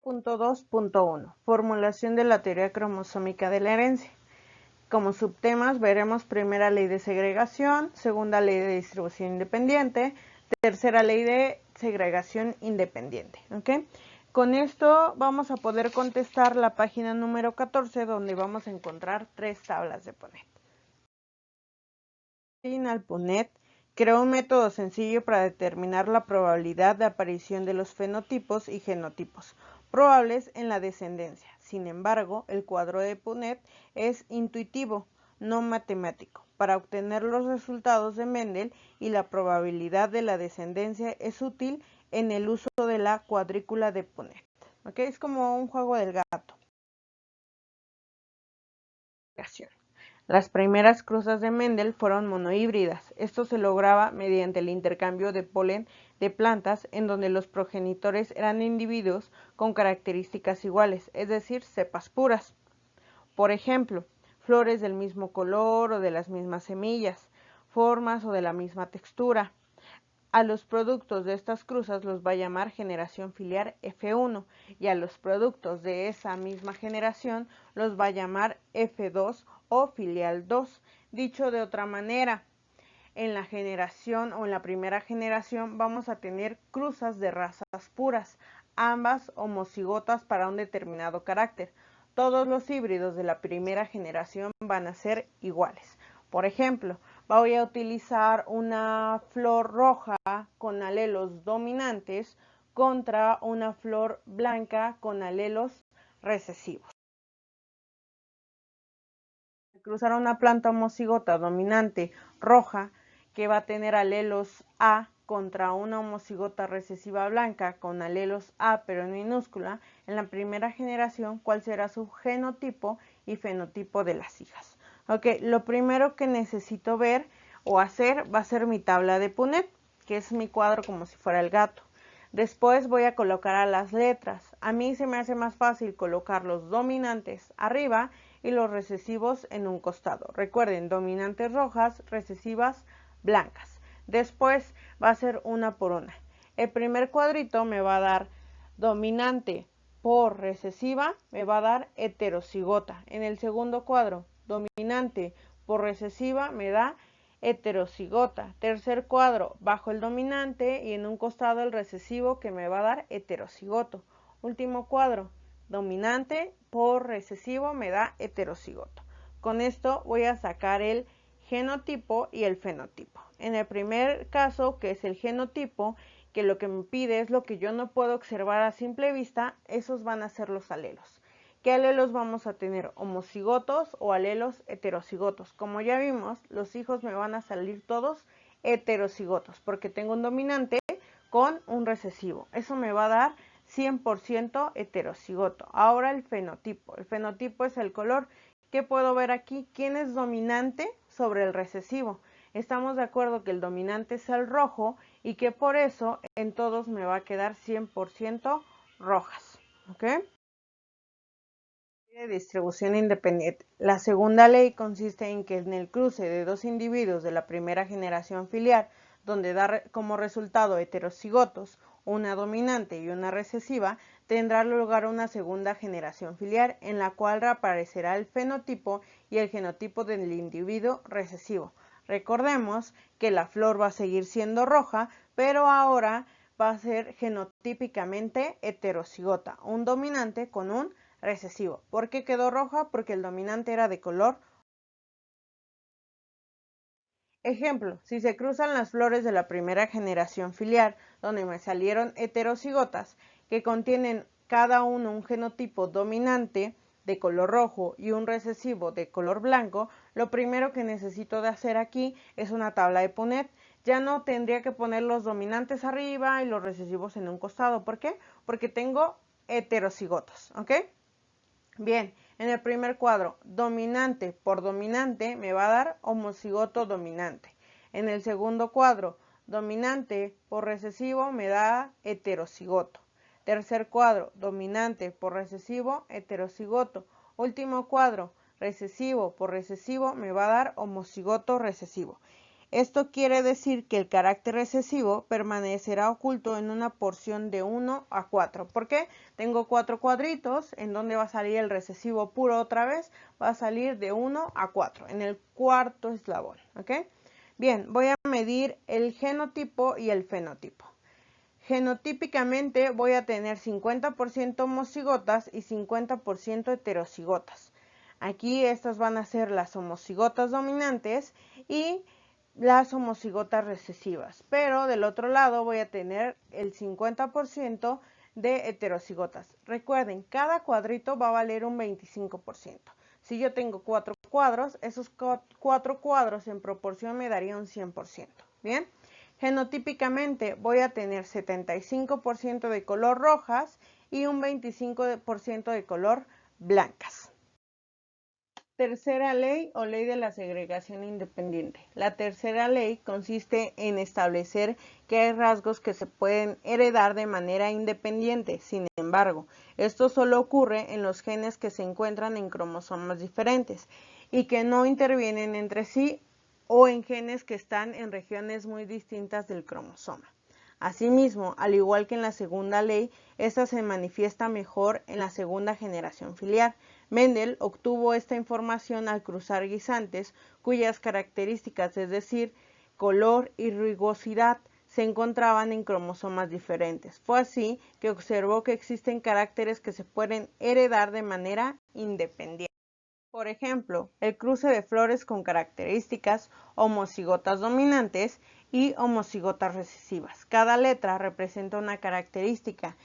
2.1 Formulación de la teoría cromosómica de la herencia. Como subtemas veremos primera ley de segregación, segunda ley de distribución independiente, tercera ley de segregación independiente. ¿Okay? Con esto vamos a poder contestar la página número 14, donde vamos a encontrar 3 tablas de Punnett. Punnett creó un método sencillo para determinar la probabilidad de aparición de los fenotipos y genotipos probables en la descendencia. Sin embargo, el cuadro de Punnett es intuitivo, no matemático. Para obtener los resultados de Mendel y la probabilidad de la descendencia es útil en el uso de la cuadrícula de Punnett. ¿Okay? Es como un juego del gato. Las primeras cruzas de Mendel fueron monohíbridas. Esto se lograba mediante el intercambio de polen de plantas en donde los progenitores eran individuos con características iguales, es decir, cepas puras. Por ejemplo, flores del mismo color o de las mismas semillas, formas o de la misma textura. A los productos de estas cruzas los va a llamar generación filiar F1 y a los productos de esa misma generación los va a llamar F2 o filial 2. Dicho de otra manera, en la generación o en la primera generación vamos a tener cruzas de razas puras, ambas homocigotas para un determinado carácter. Todos los híbridos de la primera generación van a ser iguales. Por ejemplo, voy a utilizar una flor roja con alelos dominantes contra una flor blanca con alelos recesivos. Cruzar una planta homocigota dominante roja que va a tener alelos A contra una homocigota recesiva blanca con alelos A pero en minúscula, en la primera generación, ¿cuál será su genotipo y fenotipo de las hijas? Ok, lo primero que necesito ver o hacer va a ser mi tabla de Punnett, que es mi cuadro como si fuera el gato. Después voy a colocar a las letras. A mí se me hace más fácil colocar los dominantes arriba y los recesivos en un costado. Recuerden, dominantes rojas, recesivas blancas. Después va a ser una por una. El primer cuadrito me va a dar dominante por recesiva, me va a dar heterocigota. En el segundo cuadro, dominante por recesiva, me da heterocigota. Tercer cuadro, bajo el dominante y en un costado el recesivo que me va a dar heterocigoto. Último cuadro, dominante por recesivo me da heterocigoto. Con esto voy a sacar el genotipo y el fenotipo. En el primer caso, que es el genotipo, que lo que me pide es lo que yo no puedo observar a simple vista, esos van a ser los alelos. ¿Qué alelos vamos a tener? ¿Homocigotos o alelos heterocigotos? Como ya vimos, los hijos me van a salir todos heterocigotos, porque tengo un dominante con un recesivo. Eso me va a dar 100% heterocigoto. Ahora el fenotipo. El fenotipo es el color. ¿Qué puedo ver aquí? ¿Quién es dominante sobre el recesivo? Estamos de acuerdo que el dominante es el rojo y que por eso en todos me va a quedar 100% rojas. ¿Ok? De distribución independiente. La segunda ley consiste en que en el cruce de dos individuos de la primera generación filial, donde da como resultado heterocigotos, una dominante y una recesiva, tendrá lugar una segunda generación filial en la cual reaparecerá el fenotipo y el genotipo del individuo recesivo. Recordemos que la flor va a seguir siendo roja, pero ahora va a ser genotípicamente heterocigota, un dominante con un recesivo. ¿Por qué quedó roja? Porque el dominante era de color. Ejemplo, si se cruzan las flores de la primera generación filial, donde me salieron heterocigotas, que contienen cada uno un genotipo dominante de color rojo y un recesivo de color blanco, lo primero que necesito de hacer aquí es una tabla de Punnett. Ya no tendría que poner los dominantes arriba y los recesivos en un costado. ¿Por qué? Porque tengo heterocigotos, ¿ok? Bien, en el primer cuadro, dominante por dominante me va a dar homocigoto dominante. En el segundo cuadro, dominante por recesivo me da heterocigoto. Tercer cuadro, dominante por recesivo, heterocigoto. Último cuadro, recesivo por recesivo me va a dar homocigoto recesivo. Esto quiere decir que el carácter recesivo permanecerá oculto en una porción de 1 a 4. ¿Por qué? Tengo 4 cuadritos, en donde va a salir el recesivo puro otra vez, va a salir de 1 a 4, en el cuarto eslabón, ¿ok? Bien, voy a medir el genotipo y el fenotipo. Genotípicamente voy a tener 50% homocigotas y 50% heterocigotas. Aquí estas van a ser las homocigotas dominantes y las homocigotas recesivas, pero del otro lado voy a tener el 50% de heterocigotas. Recuerden, cada cuadrito va a valer un 25%. Si yo tengo 4 cuadros, esos 4 cuadros en proporción me darían un 100%. Bien, genotípicamente voy a tener 75% de color rojas y un 25% de color blancas. Tercera ley o ley de la segregación independiente. La tercera ley consiste en establecer que hay rasgos que se pueden heredar de manera independiente. Sin embargo, esto solo ocurre en los genes que se encuentran en cromosomas diferentes y que no intervienen entre sí o en genes que están en regiones muy distintas del cromosoma. Asimismo, al igual que en la segunda ley, esta se manifiesta mejor en la segunda generación filial. Mendel obtuvo esta información al cruzar guisantes cuyas características, es decir, color y rugosidad, se encontraban en cromosomas diferentes. Fue así que observó que existen caracteres que se pueden heredar de manera independiente. Por ejemplo, el cruce de flores con características homocigotas dominantes y homocigotas recesivas. Cada letra representa una característica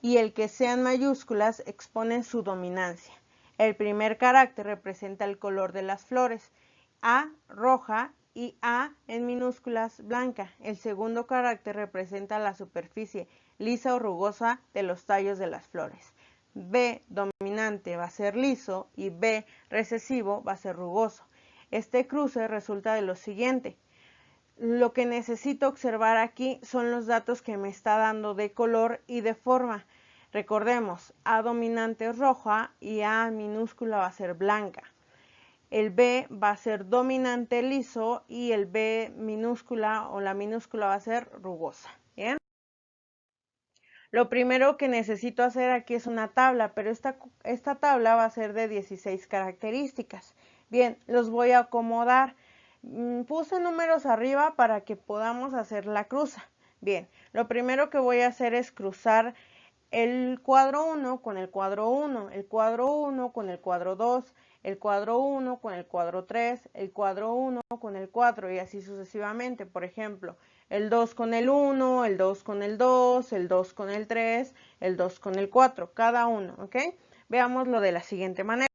y el que sean mayúsculas expone su dominancia. El primer carácter representa el color de las flores, A roja y A en minúsculas blanca. El segundo carácter representa la superficie lisa o rugosa de los tallos de las flores. B dominante va a ser liso y B recesivo va a ser rugoso. Este cruce resulta de lo siguiente. Lo que necesito observar aquí son los datos que me está dando de color y de forma. Recordemos, A dominante es roja y A minúscula va a ser blanca. El B va a ser dominante liso y el B minúscula o la minúscula va a ser rugosa. ¿Bien? Lo primero que necesito hacer aquí es una tabla, pero esta tabla va a ser de 16 características. Bien, los voy a acomodar. Puse números arriba para que podamos hacer la cruza. Bien, lo primero que voy a hacer es cruzar el cuadro 1 con el cuadro 1, el cuadro 1 con el cuadro 2, el cuadro 1 con el cuadro 3, el cuadro 1 con el 4 y así sucesivamente. Por ejemplo, el 2 con el 1, el 2 con el 2, el 2 con el 3, el 2 con el 4, cada uno, ¿ok? Veámoslo de la siguiente manera.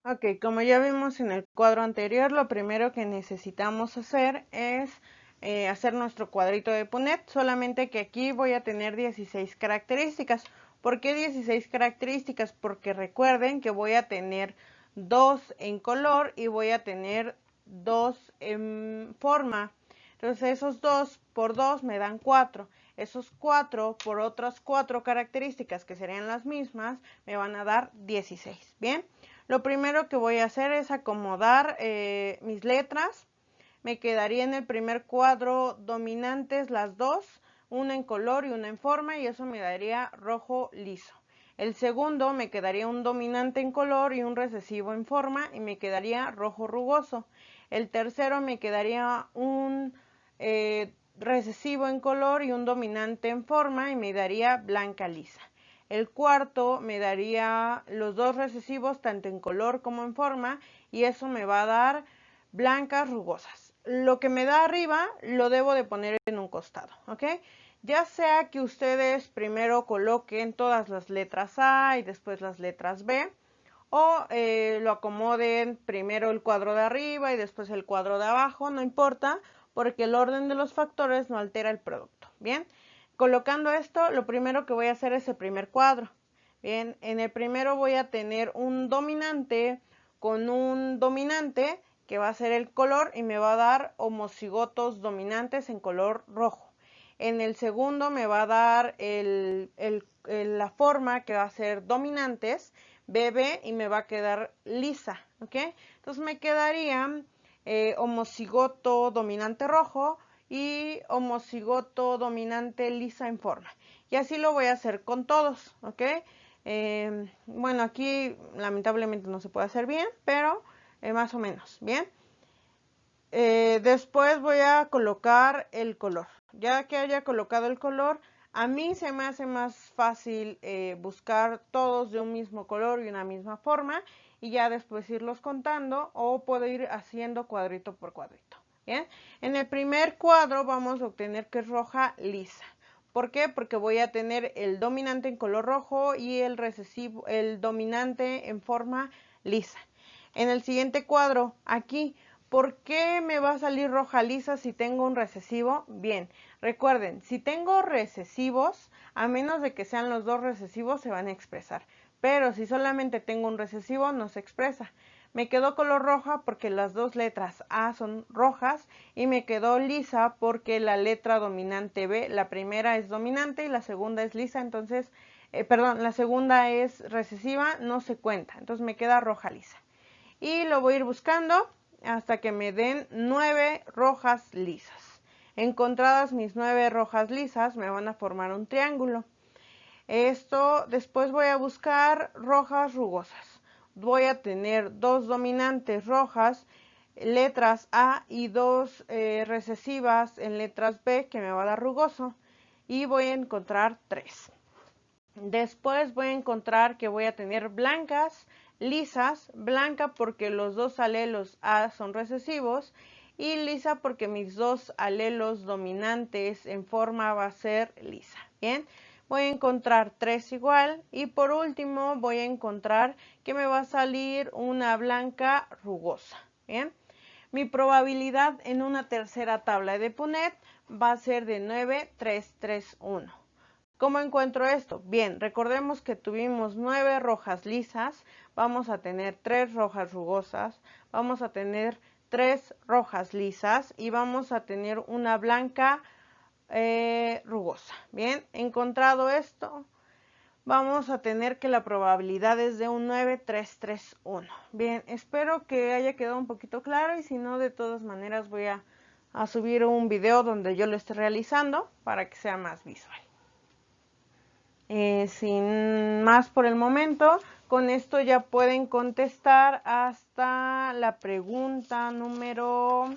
Ok, como ya vimos en el cuadro anterior, lo primero que necesitamos hacer es hacer nuestro cuadrito de Punnett, solamente que aquí voy a tener 16 características. ¿Por qué 16 características? Porque recuerden que voy a tener 2 en color y voy a tener 2 en forma. Entonces esos 2 por 2 me dan 4. Esos 4 por otras 4 características que serían las mismas me van a dar 16. Bien, lo primero que voy a hacer es acomodar mis letras. Me quedaría en el primer cuadro dominantes las dos, una en color y una en forma, y eso me daría rojo liso. El segundo me quedaría un dominante en color y un recesivo en forma, y me quedaría rojo rugoso. El tercero me quedaría un recesivo en color y un dominante en forma, y me daría blanca lisa. El cuarto me daría los dos recesivos tanto en color como en forma, y eso me va a dar blancas rugosas. Lo que me da arriba lo debo de poner en un costado, ¿ok? Ya sea que ustedes primero coloquen todas las letras A y después las letras B, o lo acomoden primero el cuadro de arriba y después el cuadro de abajo, no importa, porque el orden de los factores no altera el producto. Bien, colocando esto, lo primero que voy a hacer es el primer cuadro. Bien, en el primero voy a tener un dominante con un dominante que va a ser el color y me va a dar homocigotos dominantes en color rojo. En el segundo me va a dar la forma que va a ser dominantes, BB, y me va a quedar lisa, ¿ok? Entonces me quedaría homocigoto dominante rojo y homocigoto dominante lisa en forma. Y así lo voy a hacer con todos, ¿ok? Bueno, aquí lamentablemente no se puede hacer bien, pero más o menos, ¿bien? Después voy a colocar el color. Ya que haya colocado el color, a mí se me hace más fácil buscar todos de un mismo color y una misma forma y ya después irlos contando, o puedo ir haciendo cuadrito por cuadrito. ¿Bien? En el primer cuadro vamos a obtener que es roja lisa. ¿Por qué? Porque voy a tener el dominante en color rojo y el recesivo, el dominante en forma lisa. En el siguiente cuadro, aquí, ¿por qué me va a salir roja lisa si tengo un recesivo? Bien, recuerden, si tengo recesivos, a menos de que sean los dos recesivos, se van a expresar. Pero si solamente tengo un recesivo, no se expresa. Me quedó color roja porque las dos letras A son rojas, y me quedó lisa porque la letra dominante B, la primera es dominante y la segunda es lisa, entonces, la segunda es recesiva, no se cuenta, entonces me queda roja lisa. Y lo voy a ir buscando hasta que me den 9 rojas lisas. Encontradas mis 9 rojas lisas, me van a formar un triángulo. Después voy a buscar rojas rugosas. Voy a tener 2 dominantes rojas, letras A, y 2 recesivas en letras B, que me va a dar rugoso. Y voy a encontrar 3. Después voy a encontrar que voy a tener blancas, lisas, blanca porque los dos alelos A son recesivos, y lisa porque mis dos alelos dominantes en forma va a ser lisa. Bien, voy a encontrar 3 igual, y por último voy a encontrar que me va a salir una blanca rugosa. Bien, mi probabilidad en una tercera tabla de Punnett va a ser de 9, 3, 3, 1. ¿Cómo encuentro esto? Bien, recordemos que tuvimos 9 rojas lisas, vamos a tener 3 rojas rugosas, vamos a tener 3 rojas lisas y vamos a tener una blanca rugosa. Bien, encontrado esto, vamos a tener que la probabilidad es de un 9, 3, 3, 1. Bien, espero que haya quedado un poquito claro, y si no, de todas maneras voy a subir un video donde yo lo esté realizando para que sea más visual. Sin más por el momento, con esto ya pueden contestar hasta la pregunta número...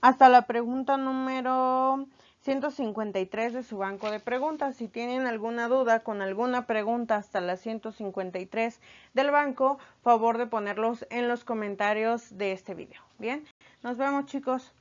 hasta la pregunta número 153 de su banco de preguntas. Si tienen alguna duda con alguna pregunta hasta la 153 del banco, favor de ponerlos en los comentarios de este video. Bien, nos vemos, chicos.